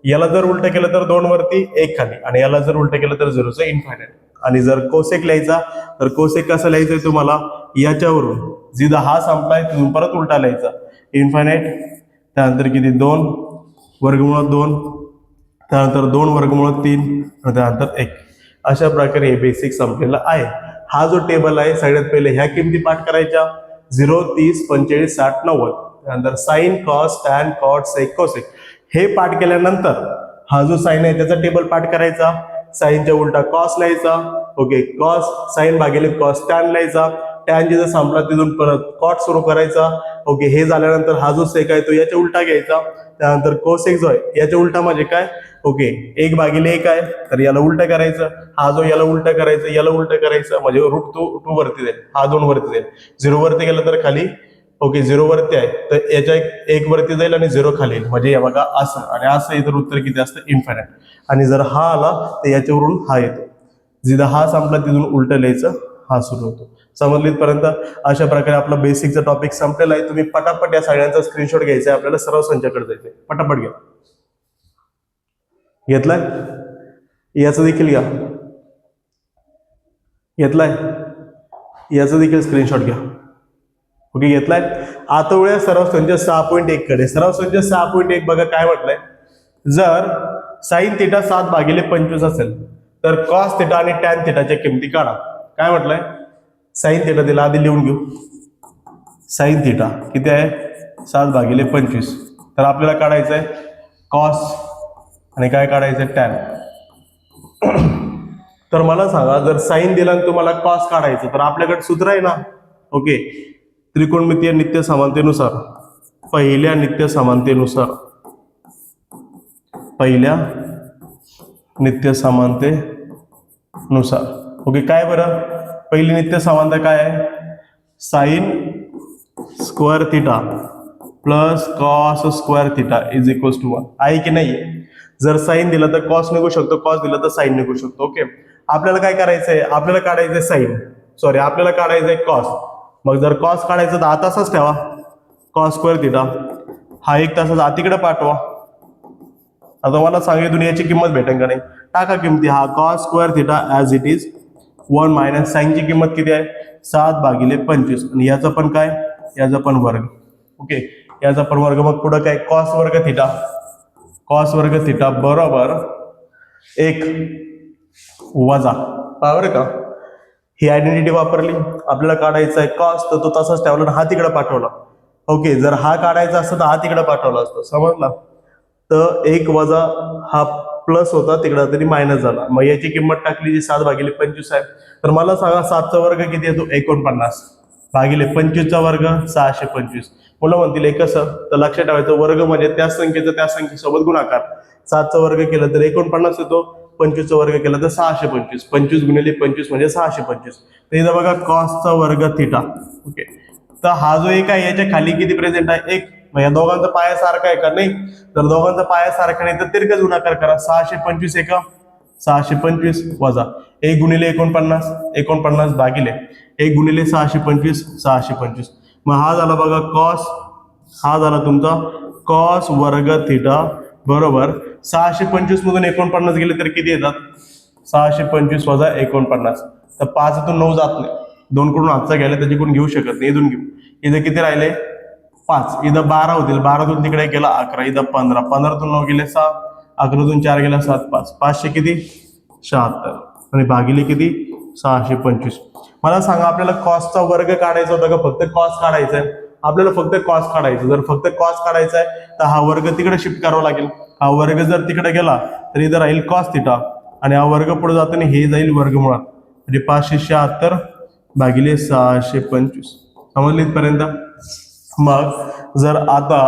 याला जर उलट केलं तर 2 वरती 1 खाली, आणि याला जर उलट केलं तर 0चं इनफायनाइट. आणि जर कोसेक लिहायचा तर कोसेक कसं लिहायचंय तुम्हाला? याच्यावरून जिथं हा संपलाय तिथून परत उलटा लिहायचा, इनफायनाइट. त्यानंतर किती? 2 वर्गमुळात 2, त्यानंतर 2 वर्गमुळात 3, त्यानंतर 1. अशा प्रकारे हे बेसिक संपलेलं आहे. हा जो टेबल आहे, सगळ्यात पहिले ह्या किमती पाठ करायच्या: 0, 30, 45, 60, 90. त्यानंतर sign, cos, tan, cot, sec, cosec. हे पाठ केल्यानंतर हा जो साइन आहे त्याचा टेबल पाठ करायचा. साइनच्या उलटा कॉस लिहायचा. ओके, कॉस साइन भागिले कॉस टॅन लिहायचा. टॅन जिथं संपला तिथून परत कॉट सुरू करायचा. ओके, हे झाल्यानंतर हा जो सेक आहे तो याच्या उलटा घ्यायचा. त्यानंतर कोसेक जो आहे याच्या उलटा म्हणजे काय? ओके, 1 भागिले 1 आहे तर याला उलट करायचं. हा जो याला उलट करायचं, याला उलट करायचं, म्हणजे √2 वरती जाईल, हा 2 वरती जाईल. 0 वरती गेलं तर खाली. ओके, 0 वरती आहे तर याच्या 1 वरती जाईल आणि 0 खाली येईल, म्हणजे बघा असं आणि असं. इतर उत्तर किती असतं? इन्फायनाइट. आणि जर हा आला तर याच्यावरून हा येतो. जिथं हा संपला तिथून उलट लिहायचं, हा सुरू होतो. समजलीत पर्यंत? अशा प्रकारे आपला बेसिकचा टॉपिक संपलेला आहे. तुम्ही पटापट या सगळ्यांचा स्क्रीनशॉट घ्यायचा आहे. आपल्याला सराव संचाकडे जायचंय. पटापट घ्या. घेतलाय? याचं देखील घ्या. घेतलाय, याचा देखील स्क्रीनशॉट घ्या. ओके, घेतलाय. आता वळूया सराव संच 6.1 कडे. सराव संच 6.1 बघा काय म्हटलंय, जर साइन थिटा 7/25 असेल तर कॉस थिटा आणि टॅन थिटाच्या किमती काढा. काय म्हटलंय, साइन थिटा दिला, आधी लिहून घेऊ. साइन थिटा किती आहे, 7/25. तर आपल्याला काढायचं आहे कॉस आणि काय काढायचं आहे, टॅन. तर मला सांगा, जर साइन दिला आणि तुम्हाला कॉस काढायचं तर आपल्याकडे सूत्र आहे ना. ओके, त्रिकोणमितीय नित्य समानतेनुसार, पहिल्या नित्य समानतेनुसार, पहिल्या नित्य समानतेनुसार. ओके, काय बरं, पहिली नित्य समानता काय आहे, sine square theta plus cos square theta is equals to 1 आहे की नाही. जर साइन दिला तर कॉस निघू शकतो, कॉस दिला तर साइन निघू शकतो. ओके, आपल्याला काय करायचंय, आपल्याला काढायचंय साइन, सॉरी आपल्याला काढायचंय कॉस. मग जर कॉस काढायचं तर आत असाच ठेवा, कॉस स्क्वेअर थिटा, हा एक तासाचा आतीकडे पाठवा. आता मला सांगितलं याची किंमत भेटेल का नाही, टाका किमती. हा cos square theta as it is 1 minus साइनची किंमत किती आहे, 7/25 आणि याचा पण काय, याचा पण वर्ग. ओके, याचा पण वर्ग. मग पुढं काय, कॉस वर्ग थिटा, कॉस वर्ग थिटा बरोबर 1 वजा, बरोबर का. ही आयडेंटिटी वापरली, आपल्याला काढायचा आहे कॉस, तर तो तसाच ठेवला आणि हा तिकडे पाठवला. ओके, जर हा काढायचा असतं तर हा तिकडे पाठवला असतो, समजला. तर 1 वजा हा प्लस होता तिकडे तरी मायनस झाला. मग याची किंमत टाकली जी 7/25 आहे. तर मला सांगा 7चा वर्ग किती येतो, 49 भागिले 25चा वर्ग 625. मुलं म्हणतील हे कसं, तर लक्षात ठेवायचं वर्ग म्हणजे त्याच संख्येचा त्या संख्येसोबत गुणाकार. 7चा वर्ग केलं तर 49 येतो, 25चा वर्ग केला तर 625. 25 गुणिले 25 म्हणजे 625. तर इथं बघा कॉसचा वर्ग थिटा. ओके, तर हा जो एक आहे याच्या खाली किती प्रेझेंट आहे, 1. मग या दोघांचा पाया सारखा आहे का, नाही. जर दोघांचा पाया सारखा नाही तर तिरकस गुणाकार करा. 625 एक 625 वजा 1 गुणिले 49, 49 भागिले 1 गुणिले 625, 625. मग हा झाला बघा कॉस, हा झाला तुमचा कॉस वर्ग थिटा बरोबर 625 मधून 49 गेले तर किती येतात, 625 वजा 49. तर 5तून 9 जात नाही, 2 कडून हातचा घ्यायला त्याच्याकडून घेऊ शकत नाही, इथून घेऊ. इथं किती राहिले 5, इथं 12 होतील, 12तून तिकडे गेला 11, इथं 15, 15तून 9 गेले 6, 11तून 4 गेला 7, 5, 500 किती 76 आणि भागिले किती 625. मला सांगा आपल्याला कॉसचा वर्ग काढायचा होता का फक्त कॉस काढायचा आहे, आपल्याला फक्त कॉस काढायचं. जर फक्त कॉस काढायचा आहे तर हा वर्ग तिकडे शिफ्ट करावा लागेल. हा वर्ग जर तिकडे गेला तर इथं राहील कॉस थिटा आणि हा वर्ग पुढे जाताना हे जाईल वर्गमुळात, म्हणजे 576 भागिले 625. समजले इथपर्यंत. मग जर आता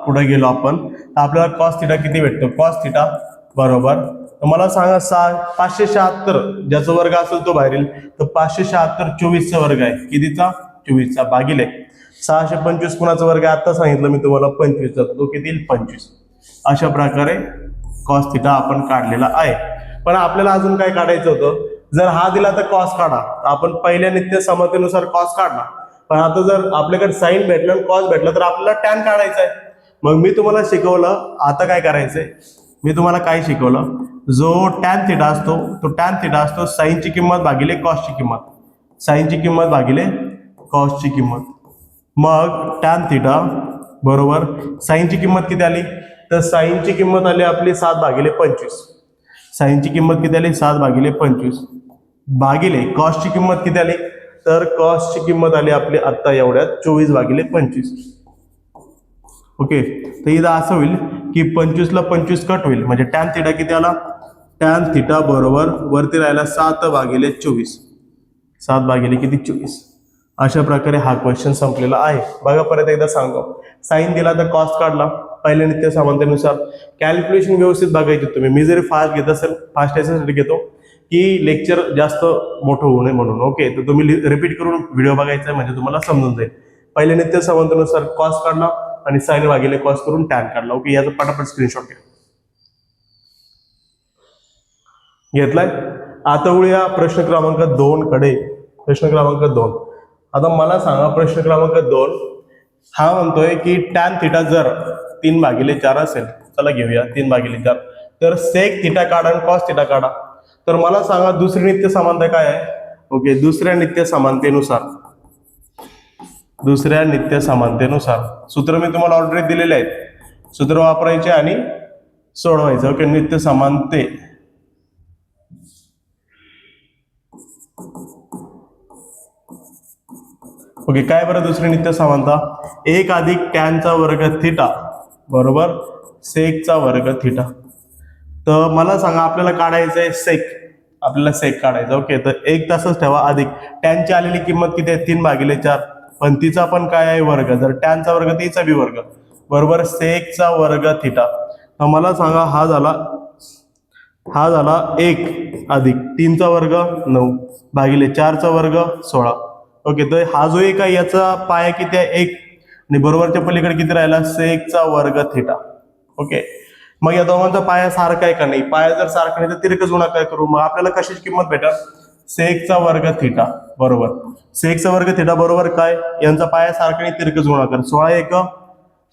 पुढे गेलो आपण तर आपल्याला कॉस थिटा किती भेटतो, कॉस थिटा बरोबर मला सांगा 576 ज्याचा वर्ग असेल तो बाहेर येईल, तर 576 24चा वर्ग आहे, कितीचा 24चा भागिले 625 कुणाचा वर्ग आहे आता सांगितलं मी तुम्हाला 25चा, तो किती येईल 25. अशा प्रकारे कॉस थिटा आपण काढलेला आहे. पण आपल्याला अजून काय काढायचं होतं, जर हा दिला तर कॉस काढा, आपण पहिल्या नित्य समतेनुसार कॉस काढला. पण आता जर आपल्याकडे साइन भेटलं आणि कॉस भेटलं तर आपल्याला टॅन काढायचा आहे. मग मी तुम्हाला शिकवलं आता काय करायचंय, मी तुम्हाला काय शिकवलं, जो टॅन थिटा असतो तो टॅन थिटा असतो साइनची किंमत भागिले कॉसची किंमत, साइनची किंमत भागिले कॉसची किंमत. मग टॅन थिटा बरोबर साइनची किंमत किती आली, तर साइनची किंमत आली आपली 7/25. साइनची किंमत किती आली 7/25 भागिले कॉसची किंमत किती आली, तर कॉसची किंमत आली आपली आत्ता एवढ्यात 24/25. ओके, तर इथं असं होईल की 25 ला 25 कट होईल, म्हणजे टॅन थिटा किती आला, टॅन थिटा बरोबर वरती राहिला 7/24, 7/24. अशा प्रकारे हा क्वेश्चन संपलेला आहे. बघा परत एकदा सांगतो, साइन दिला तर कॉस काढला पहिल्या नित्य समानतेनुसार. कॅल्क्युलेशन व्यवस्थित बघायची तुम्ही. मी जरी फास्ट घेत असेल, फास्ट याच्यासाठी घेतो की लेक्चर जास्त मोठं होऊ नये म्हणून. ओके, तर तुम्ही रिपीट करून व्हिडिओ बघायचा म्हणजे तुम्हाला समजून जाईल. पहिल्या नित्य समानतेनुसार कॉस काढला आणि साइन भागिले कॉस करून टॅन काढला. ओके, याचा पटापट स्क्रीनशॉट घ्या. घेतलाय. आता वळूया प्रश्न क्रमांक 2 कडे. प्रश्न क्रमांक 2. आता मला सांगा प्रश्न क्रमांक 2 हा म्हणतोय की टॅन थिटा जर 3/4 असेल, चला घेऊया 3/4, तर सेक थिटा काढा आणि कॉस थिटा काढा. तर मला सांगा दुसरी नित्य समानता काय आहे, ओके, दुसऱ्या नित्य समानतेनुसार सूत्र मी तुम्हाला ऑलरेडी दिलेले आहेत, सूत्र वापरायचे आणि सोडवायचं. ओके, नित्य समानते ओके, काय बरं दुसरी नित्य समानता, 1 अधिक टॅनचा वर्ग थिटा बरोबर सेकचा वर्ग थिटा. तर मला सांगा आपल्याला काढायचं आहे सेक, आपल्याला सेक काढायचा. ओके, तर 1 तसंच ठेवा अधिक टॅनची आलेली किंमत किती आहे 3/4, पण तिचा पण काय आहे वर्ग, जर टॅनचा वर्ग तिचा बी वर्ग बरोबर सेकचा वर्ग थिटा. तर मला सांगा हा झाला 1 अधिक 3चा वर्ग 9/4चा वर्ग 16. ओके, तर हा जो एक आहे याचा पाया किती आहे 1 आणि बरोबरच्या पलीकडे किती राहिला सेकचा वर्ग थिटा. ओके, मग या दोघांचा पाया सारखा आहे का नाही, पाया जर सारखा नाही तर तिरकस गुणाकार करू. मग आपल्याला कशाची किंमत भेटेल सेकचा वर्ग थिटा बरोबर सेकचा वर्ग थिटा बरोबर काय, यांचा पाया सारखा नाही तिरकस गुणाकार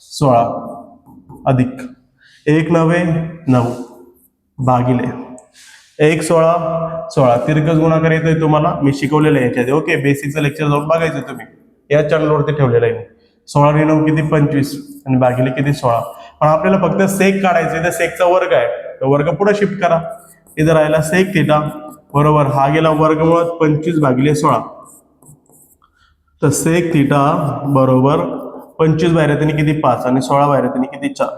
16 अधिक 1 9 9 भागिले 1 16 तिरकस गुणाकार येतोय तुम्हाला, मी शिकवलेलं आहे याच्यात. ओके, बेसिकचं लेक्चर जाऊन बघायचं तुम्ही, या चॅनलवरती ठेवलेलं आहे. 16 आणि 9 किती 25 आणि भागिले किती 16. पण आपल्याला फक्त सेक काढायचं, तर सेकचा वर्ग आहे तर वर्ग पुढे शिफ्ट करा, इथं राहिला सेक थिटा बरोबर हा गेला वर्गमुळात 25/16. तर सेक थिटा बरोबर 25 बाहेर येताना किती 5 आणि 16 बाहेर येताना किती 4.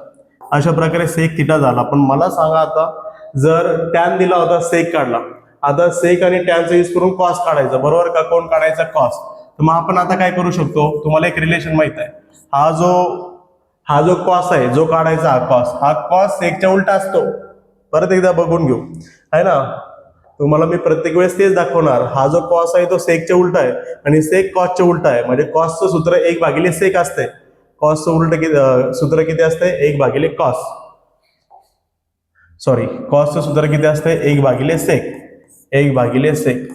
अशा प्रकारे सेक थिटा झाला. पण मला सांगा आता जर टॅन दिला होता सेक काढला, आता सेक आणि टॅनचा यूज करून कॉस काढायचा बरोबर का, कोण काढायचा कॉस. तर मग आपण आता काय करू शकतो, तुम्हाला एक रिलेशन माहित आहे, हा जो कॉस आहे जो काढायचा हा कॉस सेकच्या उलटा असतो. परत एकदा बघून घेऊ आहे ना, तुम्हाला मी प्रत्येक वेळेस तेच दाखवणार. हा जो कॉस आहे तो सेकच्या उलटा आहे आणि सेक कॉसच्या उलटा आहे, म्हणजे कॉसचं सूत्र 1/सेक असते, कॉसचं उलट सूत्र किती असते 1/कॉस. सॉरी, कॉसचं सूत्र किती असते 1/सेक.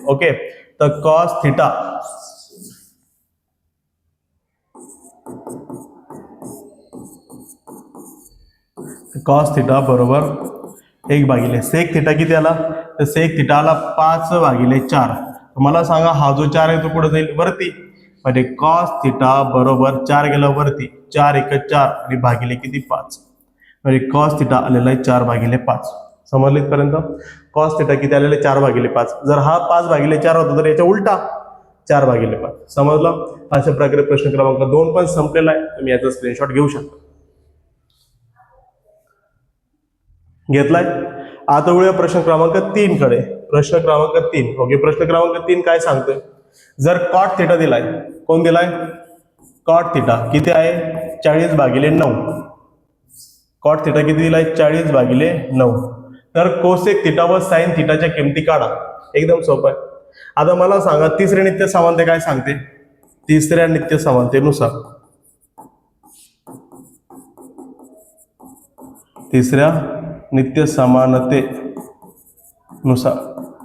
ओके, तर कॉस थिटा बरोबर 1/सेक थिटा किती आला, तर सेक थिटा आला 5/4. मला सांगा हा जो 4 आहे तो पुढे जाईल वरती, म्हणजे कॉस थिटा बरोबर 4 गेला वरती, 4 1 4 आणि भागिले किती 5, म्हणजे कॉस थिटा आलेला आहे 4/5. समजले इथपर्यंत. कॉस थिटा किती आलेला आहे 4/5. जर हा 5/4 होता तर याच्या उलटा 4/5. समजलं. अशा प्रकारे प्रश्न क्रमांक 2 पण संपलेला आहे, तुम्ही याचा स्क्रीनशॉट घेऊ शकता. घेतलाय. आता वळूया प्रश्न क्रमांक 3 कडे. प्रश्न क्रमांक 3. ओके, प्रश्न क्रमांक 3 काय सांगतोय, जर कॉट थिटा दिलाय, कोण दिलाय कॉट थिटा किती आहे 40/9. कॉट थिटा किती दिलाय 40/9. तर कोसेक थिटा व साइन थिटाच्या किमती काढा. एकदम सोपं आहे. आता मला सांगा तिसऱ्या नित्य समानते काय सांगते, तिसऱ्या नित्य समानतेनुसार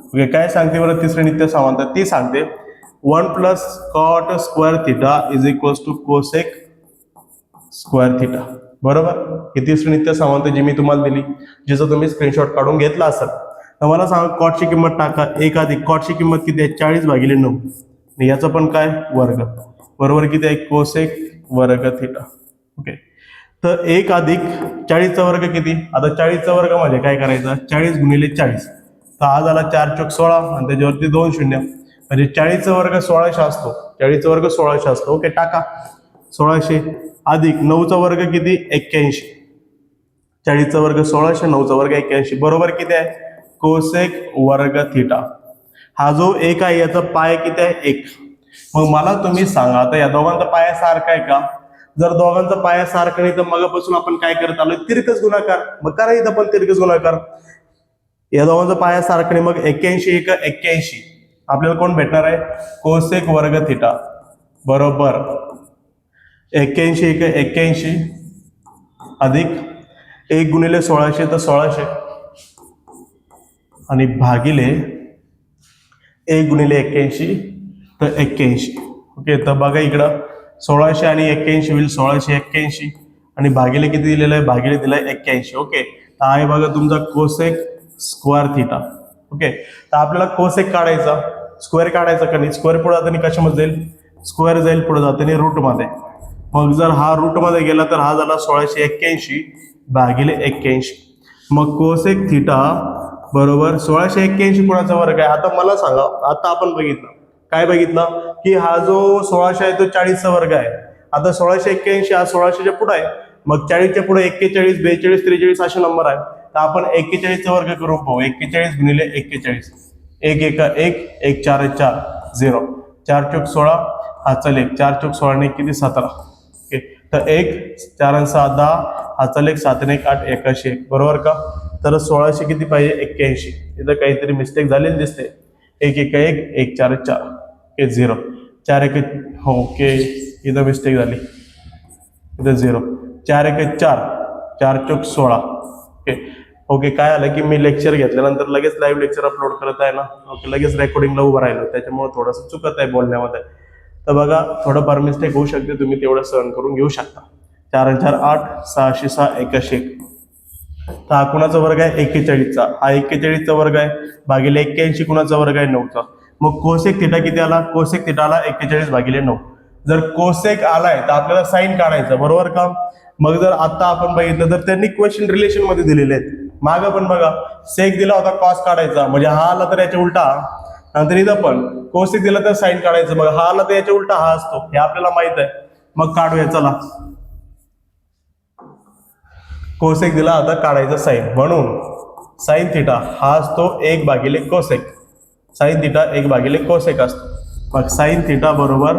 ओके, काय सांगते बरं तिसरी नित्य समानता, ती सांगते 1 + cot square theta is equals to cosec square theta बरोबर. ही तिसरी नित्य समानता जी मी तुम्हाला दिली, जिचा तुम्ही स्क्रीनशॉट काढून घेतला असेल. तर मला सांगा कॉटची किंमत टाका, 1 अधिक कॉटची किंमत किती आहे 40/9, याचं पण काय वर्ग बरोबर किती आहे कोसेक वर्ग थिटा. ओके, तर 1 अधिक 40चा वर्ग किती, आता 40चा वर्ग म्हणजे काय करायचं 40 × 40. तर हा झाला 4 चौक 16 आणि त्याच्यावरती 2 शून्य, म्हणजे 40चा वर्ग 1600 असतो, 40चा वर्ग 1600 असतो. ओके, टाका 1600 अधिक 9चा वर्ग किती 81, 40चा वर्ग 1600 9चा वर्ग 81 बरोबर किती आहे कोसेक वर्ग थिटा. हा जो 1 आहे याचा पाय किती आहे 1. मग मला तुम्ही सांगा आता या दोघांचा पाया सारखा आहे का, जर दोघांचा पाया सारखा नाही तर मगापासून आपण काय करत आलोय तिरकस गुणाकार. मग करा इथं पण तिरकस गुणाकार. या दोघांचा पाया सारखा नाही, मग 81 1 81 आपल्याला कोण भेटणार आहे कोसेक वर्ग थिटा बरोबर 81 1 81 अधिक 1 × 1600 तर 1600 आणि भागिले 1 × 81 तर 81. ओके, तर बघा इकडं 1600 आणि 81 होईल 1681 आणि भागिले किती दिलेलं आहे भागिले दिलाय 81. ओके, तर आहे बघा तुमचा कोसेक स्क्वेअर थिटा. ओके, तर आपल्याला कोसेक काढायचा. स्क्वेअर काढायचा का नाही, स्क्वेअर पुढे जाताना कशामध्ये जाईल, स्क्वेअर जाईल पुढे जाताना रूटमध्ये. मग जर हा रूटमध्ये गेला तर हा झाला 1681 भागिले 81. मग कोसेक थिटा बरोबर 1681 कोणाचा वर्ग आहे. आता मला सांगा, आता आपण बघितलं काय बघितलं की हा जो 1600 आहे तो 40चा वर्ग आहे. आता 1681 हा 1600च्या पुढे आहे, मग 40च्या पुढे 41, 42, 43 असे नंबर आहे. तर आपण 41चा वर्ग करून पाहू. 41 गुणिले 41, 1 1 1 1 4 4 0, 4 चौक 16, हा चल 1, 4 चौक 16 ने किती 17. ओके, तर 1 4 6 10, हा चल 1 7 1 8 81, बरोबर का. तर 1600 किती पाहिजे 81. इथं काहीतरी मिस्टेक झालेली दिसते. 1 1 1 1 4 4 ओके 0, 4 1 हो ओके इथं मिस्टेक झाली, इथं 0, 4 1 4, 4 चौक 16 ओके. ओके, काय आलं की मी लेक्चर घेतल्यानंतर लगेच लाईव्ह लेक्चर अपलोड करत आहे ना. ओके, लगेच रेकॉर्डिंगला उभं राहिलो, त्याच्यामुळे थोडंसं चुकत आहे बोलण्यामध्ये. तर बघा थोडंफार मिस्टेक होऊ शकते, तुम्ही तेवढं सहन करून घेऊ शकता. 4 4 8, 6 6 81. तर हा कुणाचा वर्ग आहे 41चा. हा 41चा वर्ग आहे भागिले 81 कुणाचा वर्ग आहे 9चा. मग कोसेक थिटा किती आला, कोसेक थिटा आला 41 भागिले 9. जर कोसेक आलाय तर आपल्याला साइन काढायचं, बरोबर का. मग जर आता आपण बघितलं तर त्यांनी क्वेश्चन रिलेशन मध्ये दिलेले आहेत. मागं पण बघा सेक दिला होता कॉस काढायचा, म्हणजे हा आला तर याच्या उलटा, नंतर इथं पण कोसेक दिला तर साइन काढायचं, मग हा आला तर याच्या उलटा हा असतो, हे आपल्याला माहित आहे. मग काढूया चला. कोसेक दिला आता काढायचा साइन, म्हणून साइन थिटा हा असतो 1 भागिले कोसेक. साइन थिटा 1 भागिले कोसेक असतो. मग साइन थिटा बरोबर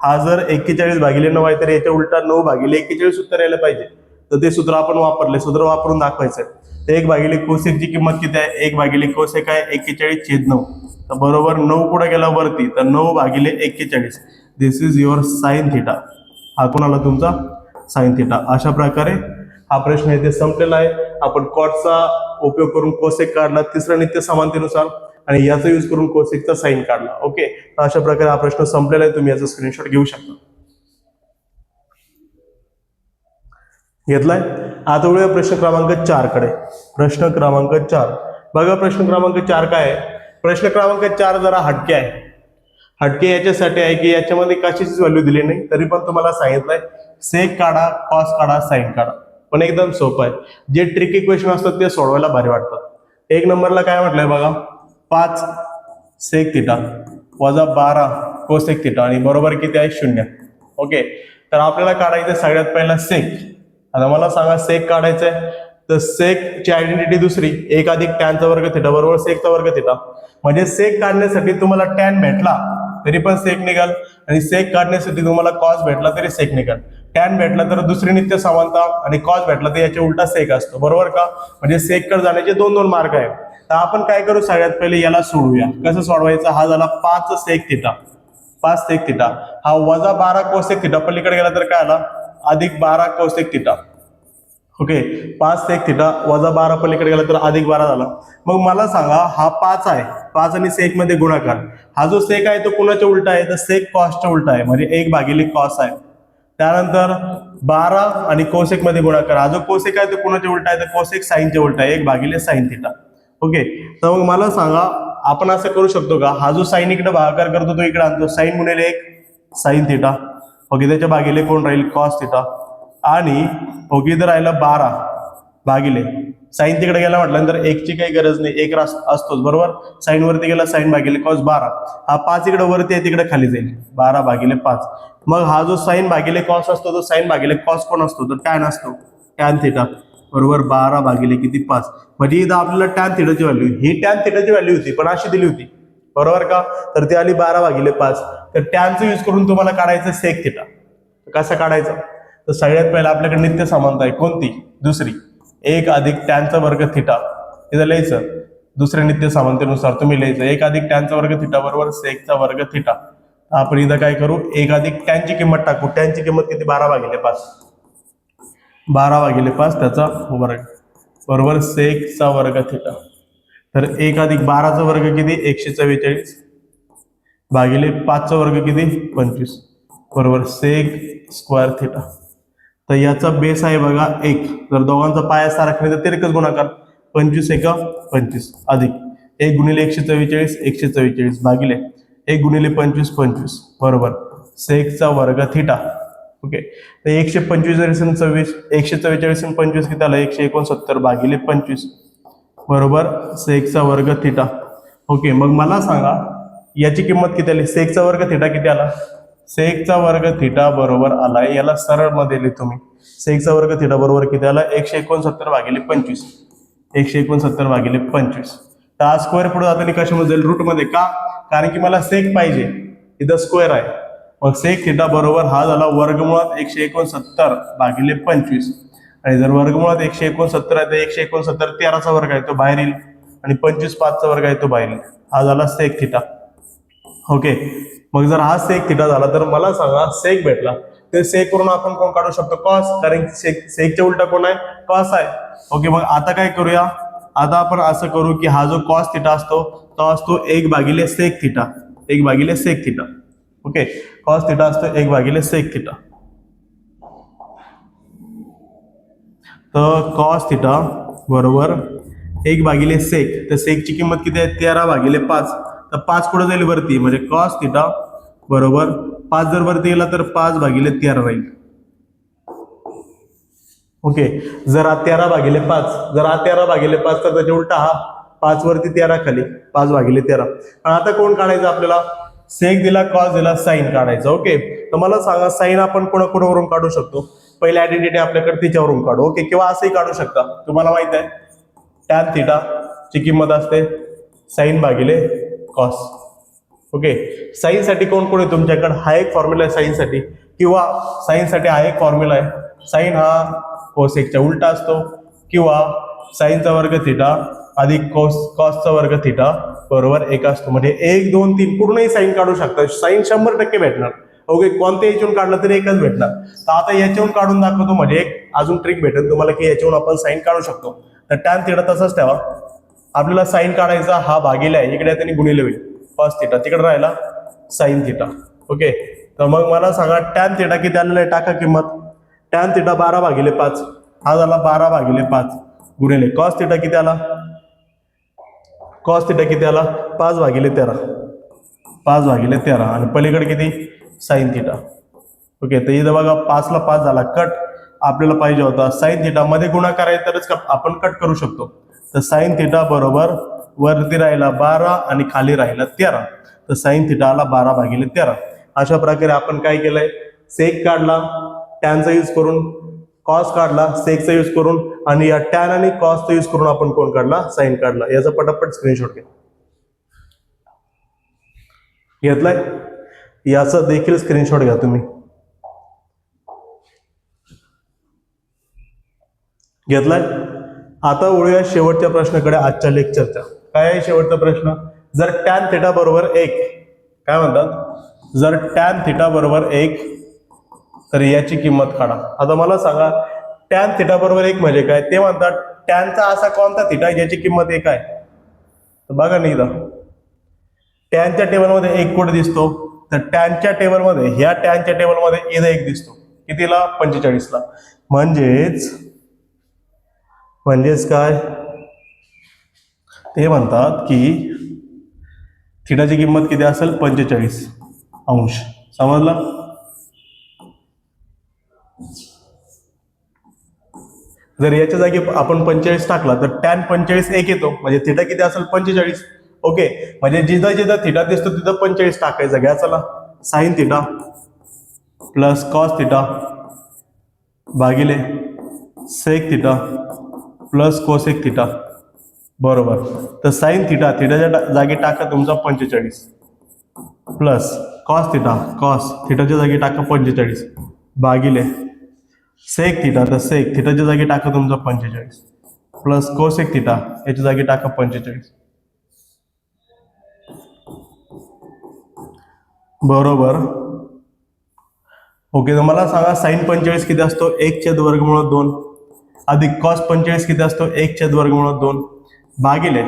हा जर 41 भागिले 9 आहे तर याच्या उलटा 9 भागिले 41 उत्तर यायला पाहिजे. तर ते सूत्र आपण वापरले, सूत्र वापरून दाखवायचं. 1 भागिले कोसेकची किंमत किती आहे, 1 भागिले कोसेक आहे 41/9. तर बरोबर 9 पुढे गेला वरती, तर 9 भागिले 41. दिस इज युअर साइन थिटा. हा कोणाला तुमचा साइन थिटा. अशा प्रकारे हा प्रश्न इथे संपलेला आहे. आपण कॉटचा उपयोग करून कोसेक काढला तिसऱ्या नित्य समानतेनुसार, आणि याचा यूज करून कोसेकचा साइन काढला. ओके, तर अशा प्रकारे हा प्रश्न संपलेला आहे. तुम्ही याचा स्क्रीनशॉट घेऊ शकता. घेतलाय. आता वळूया प्रश्न क्रमांक 4 कडे. प्रश्न क्रमांक 4 बघा. प्रश्न क्रमांक 4 काय आहे. प्रश्न क्रमांक 4 जरा हटके आहे. हटके याच्यासाठी आहे की याच्यामध्ये कशाचीच व्हॅल्यू दिली नाही, तरी पण तुम्हाला सांगितलंय सेक काढा, कॉस काढा, साइन काढा. पण एकदम सोपं आहे. जे ट्रिकी क्वेश्चन असतात ते सोडवायला भारी वाटतात. 1 नंबरला काय म्हटलंय बघा, 5 सेक थिटा वजा 12 कोसेक थिटा आणि बरोबर किती आहे 0. ओके, तर आपल्याला काढायचं सगळ्यात पहिला सेक. आता मला सांगा सेक काढायचंय, तर सेकची आयडेंटिटी दुसरी 1 अधिक टॅनचा वर्ग थिटा बरोबर सेकचा वर्ग थिटा. म्हणजे सेक काढण्यासाठी तुम्हाला टॅन भेटला तरी पण सेक निघाल, आणि सेक काढण्यासाठी तुम्हाला कॉस भेटला तरी सेक निघाल. टॅन भेटला तर दुसरी नित्य समानता, आणि कॉस भेटला तर याच्या उलटा सेक असतो, बरोबर का. म्हणजे सेक कडे जाण्याचे 2 मार्ग आहेत. तर आपण काय करू, सगळ्यात पहिले याला सोडूया. कसं सोडवायचं, हा झाला 5 सेक थिटा, 5 सेक थिटा, हा वजा 12 कोसेक थिटा, पलीकडे गेला तर काय आला अधिक 12 cosec theta. Okay, 5 sec theta वजा 12 पलीकडे गेला तर अधिक 12 झाला. मग मला सांगा हा 5 आहे, 5 आणि सेक मध्ये गुणाकार. हा जो सेक आहे तो कुणाच्या उलटा आहे, तर सेक कॉसच्या उलटा आहे, म्हणजे 1 भागिले कॉस आहे. त्यानंतर 12 आणि कोसेक मध्ये गुणाकार. हा जो कोसेक आहे तो कुणाच्या उलटा आहे, तर कोसेक साइनच्या उलटा आहे, 1 भागिले साइन थिटा. ओके, तर मग मला सांगा आपण असं करू शकतो का, हा जो साइन इकडे भागाकार करतो तो इकडे आणतो, साइन गुणिले 1 साइन थिटा. ओके, त्याच्या भागिले कोण राहील कॉस थिटा, आणि ओके इथं राहिला 12 भागिले साइन तिकडे गेला म्हटल्यानंतर 1 ची काही गरज नाही, 1 असतोच बरोबर. साइन वरती गेला साइन भागिले कॉस 12, हा 5 इकडे वरती आहे तिकडे खाली जाईल 12 भागिले 5. मग हा जो साइन भागिले कॉस असतो तो साइन भागिले कॉस कोण असतो, तो टॅन असतो, टॅन थिटा बरोबर 12 भागिले किती 5. म्हणजे इथं आपल्याला टॅन थिटाची व्हॅल्यू, ही टॅन थिटाची व्हॅल्यू होती पण अशी दिली होती, बरोबर का. तर ती आली 12 भागिले 5. तर टॅनचं यूज करून तुम्हाला काढायचं सेक थिटा. कसं काढायचं, तर सगळ्यात पहिला आपल्याकडे नित्य समानता आहे कोणती, दुसरी 1 अधिक टॅनचा वर्ग थिटा. इथं लिहायचं दुसऱ्या नित्य समानतेनुसार तुम्ही लिहायचं 1 अधिक टॅनचा वर्ग थिटा बरोबर सेकचा वर्ग थिटा. आपण इथं काय करू, 1 अधिक टॅनची किंमत टाकू. टॅनची किंमत किती 12 भागिले 5, 12 भागिले 5 त्याचा वर्ग बरोबर सेकचा वर्ग थिटा. तर 1 अधिक 12चा वर्ग किती 144 भागिले 5चा वर्ग किती 25 बरोबर सेक स्क्वेअर थिटा. तर याचा बेस आहे बघा 1. जर दोघांचा पाया सारखा तर तिरकस गुणाकार 25 1 25 अधिक 1 गुणिले 144 144 भागिले 1 गुणिले 25 25 बरोबर सेकचा वर्ग थिटा. ओके, तर 125 26 144 आणि 25 किती आलं 169 भागिले 25 बरोबर सेकचा वर्ग थिटा. ओके, मग मला सांगा याची किंमत किती आली, सेकचा वर्ग थिटा किती आला, सेकचा वर्ग थिटा बरोबर आलाय, याला सरळ मध्ये लिहितो मी, सेकचा वर्ग थिटा बरोबर किती आला 169 भागिले 25 169 भागिले 25. तर हा स्क्वेअर पुढे जाताना कशामध्ये जाईल, रूट मध्ये का, कारण की मला सेक पाहिजे, इथं स्क्वेअर आहे, मग सेक थिटा बरोबर हा झाला वर्गमुळात 169 भागिले 25 आणि जर वर्गमुळात 169 आहे तर 169 13चा वर्ग आहे तो बाहेर येईल आणि 25 5चा वर्ग आहे तो बाहेर येईल, हा झाला सेक थिटा. ओके, मग जर हा सेक थिटा झाला तर मला सांगा सेक भेटला तर सेक करून आपण कोण काढू शकतो, कॉस, कारण सेकच्या उलटा कोण आहे, कॉस आहे. ओके, मग आता काय करूया, आता आपण असं करू की हा जो कॉस थिटा असतो तो असतो 1 भागिले सेक थिटा, 1 भागिले sec theta. Okay, cos theta असतो 1 भागिले सेक थिटा. तर कॉस थिटा बरोबर 1 भागिले सेक, तर सेकची किंमत किती आहे 13 भागिले 5, तर 5 पुढे जाईल वरती म्हणजे कॉस थिटा बरोबर 5 जर वरती गेला तर 5 भागिले 13 राहील. ओके, जर हा 13 भागिले 5, जर हा 13 भागिले 5 तर त्याच्या उलटा हा 5 वरती 13 खाली 5 भागिले 13. पण आता कोण काढायचं आपल्याला, सेक दिला कॉस दिला साइन काढायचा. ओके, तर मला सांगा साइन आपण कोणाकोणावरून काढू शकतो, पहिली आयडेंटिटी आपल्याकडे तिच्यावरून काढू. ओके, किंवा असंही काढू शकता, तुम्हाला माहित आहे टॅन थिटा ची किंमत असते साइन भागिले कॉस. ओके, साइन साठी कोण कोण आहे तुमच्याकडे, हा एक फॉर्म्युला आहे साइन साठी, किंवा साइन साठी हा एक फॉर्म्युला आहे, साइन हा कोसेकच्या उलटा असतो, किंवा साइनचा वर्ग थिटा अधिक कॉसचा वर्ग थिटा बरोबर 1 असतो. म्हणजे 1 2 3 पूर्णही साइन काढू शकता, साइन 100% भेटणार. ओके, कोणत्या याच्यावरून काढलं तरी एकच भेटणार. तर आता याच्यावरून काढून दाखवतो, म्हणजे एक अजून ट्रिक भेटेल तुम्हाला की याच्यावरून आपण साइन काढू शकतो. तर टॅन थिटा तसंच ठेवा, आपल्याला साइन काढायचा, हा भागिले आहे इकडे त्यांनी गुणिले होईल, कॉस थिटा तिकडे राहिला साइन थिटा. ओके, तर मग मला सांगा टॅन थिटा किती आलेला आहे, टाका किंमत, टॅन थिटा 12 भागिले 5, हा झाला 12 भागिले 5 गुणिले कॉस थिटा किती आला, कॉस थिटा किती आला 5 भागिले 13, 5 भागिले 13 आणि पलीकडे किती साइन थिटा. ओके, तर इथं बघा 5 ला 5 झाला कट, आपल्याला पाहिजे होता साइन थिटा मध्ये गुणाकार आहे तरच आपण कट करू शकतो. तर साइन थिटा बरोबर वरती राहिला 12 आणि खाली राहिला 13, तर साइन थिटा आला 12 भागिले 13. अशा प्रकारे आपण काय केलंय, सेक काढला टॅनचा यूज करून, कॉस काढला सेकचा यूज करून, आणि या टॅन आणि कॉसचा यूज करून आपण कोण काढला, साइन काढला. याचा पटापट स्क्रीनशॉट घ्या, घेतलाय, याचा देखील स्क्रीनशॉट घ्या तुम्ही, घेतलाय. आता वळूया शेवटच्या प्रश्नाकडे आजच्या लेक्चरच्या. काय आहे शेवटचा प्रश्न, जर टॅन थिटा बरोबर 1, काय म्हणतात, जर टॅन थिटा बरोबर 1 तर याची किंमत काढा. आता मला सांगा टॅन थिटा बरोबर 1 म्हणजे काय, ते म्हणतात टॅनचा असा कोणता थिटा ज्याची किंमत 1 आहे. तर बघा नाही इथं टॅनच्या टेबलमध्ये 1 कुठे दिसतो, तर टॅनच्या टेबलमध्ये, ह्या टॅनच्या टेबलमध्ये इथं 1 दिसतो, कितीला 45 ला. म्हणजेच काय, ते म्हणतात की थिटाची किंमत किती असेल 45 अंश. समजला, जर याच्या जागी आपण 45 टाकला तर टॅन 45 1 येतो, म्हणजे थिटा किती असेल 45. ओके, म्हणजे जिथं जिथं थिटा दिसतो तिथं 45 टाकायचं. घ्या चला, sin theta plus cos theta भागिले sec theta plus cosec theta बरोबर. तर साइन थिटा, थिटाच्या जागी टाका तुमचा 45 प्लस कॉस थिटा, कॉस थिटाच्या जागी टाका 45 भागिले सेक थिटा, तर सेक थिटाच्या जागी टाका तुमचा 45 प्लस कोसेक थिटा याच्या जागी टाका 45 बरोबर. ओके, तर मला सांगा साइन 45 किती असतो 1/√2 अधिक कॉस 45 किती असतो 1/√2 भागिले,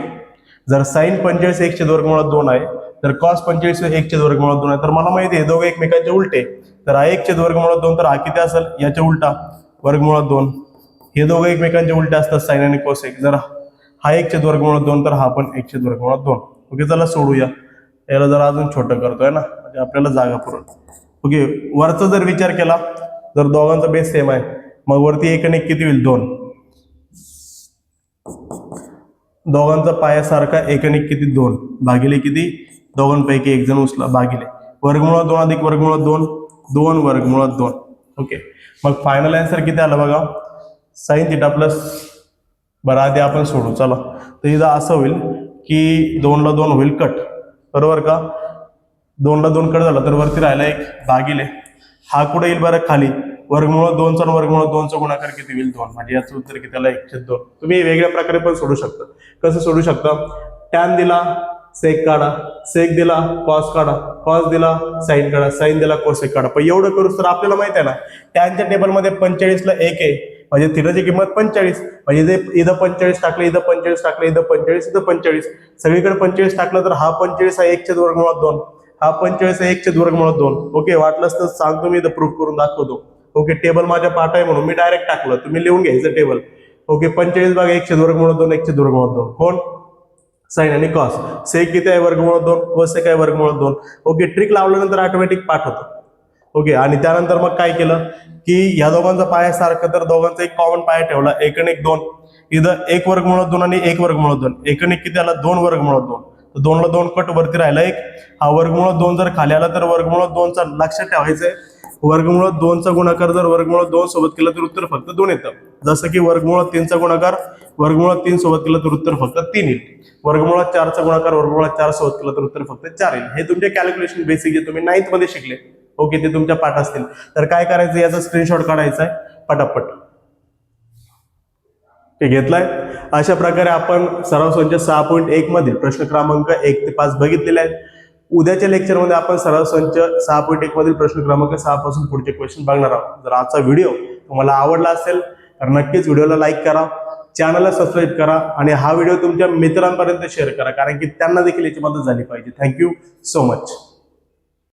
जर साइन 45 1/√2 आहे तर कॉस 45 1/√2 आहे. तर मला माहिती आहे दोघे एकमेकांचे उलटे, तर हा 1/√2 तर हा किती असेल याच्या उलटा √2. हे दोघं एकमेकांचे उलटे असतात साइन आणि कोसेक. जर हा 1/√2 तर हा पण 1/√2. ओके, चला सोडूया. याला जरा अजून छोटं करतोय ना, म्हणजे आपल्याला जागा पुरेल. ओके, वरचा जर विचार केला, जर दोघांचा बेस सेम आहे, मग वरती 1 आणि 1 किती होईल? 2. दोघांचा पाया सारखा, 1 आणि 1 किती? 2. भागिले किती? दोघांपैकी एक जण उचला, भागिले वर्गमूळ 2 अधिक वर्गमूळ 2, 2 वर्गमूळ 2. ओके, मग फायनल आन्सर किती आलं बघा, साइन थिटा प्लस. बरं, आधी आपण सोडू चला. तर इथं असं होईल की 2 ला 2 होईल कट, बरोबर का? 2 ला 2 कट झाला तर वरती राहिला 1 भागिले, हा कुठे येईल बरं? खाली. वर्गमूळ 2चा आणि वर्गमूळ 2चा गुणाकार किती होईल? 2. म्हणजे याचं उत्तर किती आलं? 1/2. तुम्ही वेगळ्या प्रकारे पण सोडू शकता. कसं सोडू शकता? टॅन दिला सेक काढा, सेक दिला कॉस काढा, कॉस दिला साइन काढा, साइन दिला कोसेक काढा. पण एवढं करूच तर आपल्याला माहित आहे ना, टॅनच्या टेबलमध्ये 45 ला 1 आहे, म्हणजे थिटाची किंमत 45. म्हणजे इथं 45 टाकलं, इथं 45 टाकलं, इथं 45, इथं 45, सगळीकडे 45 टाकलं तर हा 45 हा 1/2, हा 45 आहे 1/2. ओके, वाटलंच तर सांगतो मी, इथं प्रूफ करून दाखवतो. ओके, टेबल माझ्या पाठ आहे म्हणून मी डायरेक्ट टाकलं, तुम्ही लिहून घ्यायचं टेबल. ओके, 45 भाग 1/2, 1/2. कोण? साइन आणि कॉस. सेक किती आहे? वर्गमूळ 2. कोसेक आहे? वर्गमूळ 2. ओके, ट्रिक लावल्यानंतर ऑटोमॅटिक पाठ होतं. ओके, आणि त्यानंतर मग काय केलं की ह्या दोघांचा पाया सारखं, तर दोघांचा एक कॉमन पाया ठेवला, 1 आणि 1 2. इथं 1 वर्गमूळ 2 आणि 1 वर्गमूळ 2, 1 आणि 1 किती आला? 2 वर्गमूळ 2. तर 2 ला 2 कट, वरती राहिला 1. हा वर्गमूळ 2 जर खाली आला तर वर्गमूळ 2चा लक्षात ठेवायचंय, वर्गमूळ 2चा गुणाकार जर वर्गमूळ 2 सोबत केला तर उत्तर फक्त 2 येतं. जसं की वर्गमूळ 3चा गुणाकार वर्गमूळ 3 सोबत केला तर उत्तर फक्त 3 येईल. वर्गमूळ 4चा गुणाकार वर्गमूळ 4 सोबत केला तर उत्तर फक्त 4 येईल. हे तुमचे कॅल्क्युलेशन बेसिक जे तुम्ही 9th मध्ये शिकले. ओके, ते तुमच्या पाठ असतील. तर काय करायचं, याचा स्क्रीनशॉट काढायचा आहे पटापट. ते घेतलाय. अशा प्रकारे आपण सराव संच 6.1 मधील प्रश्न क्रमांक 1 ते 5 बघितलेले आहेत. उद्याच्या लेक्चरमध्ये आपण सराव संच 6.1 मधील प्रश्न क्रमांक 6 पासून पुढचे क्वेश्चन बघणार आहोत. जर आजचा व्हिडिओ तुम्हाला आवडला असेल तर नक्कीच व्हिडिओला लाईक करा, चॅनलला सबस्क्राईब करा आणि हा व्हिडिओ तुमच्या मित्रांपर्यंत शेअर करा, कारण की त्यांना देखील याची मदत झाली पाहिजे. Thank you so much.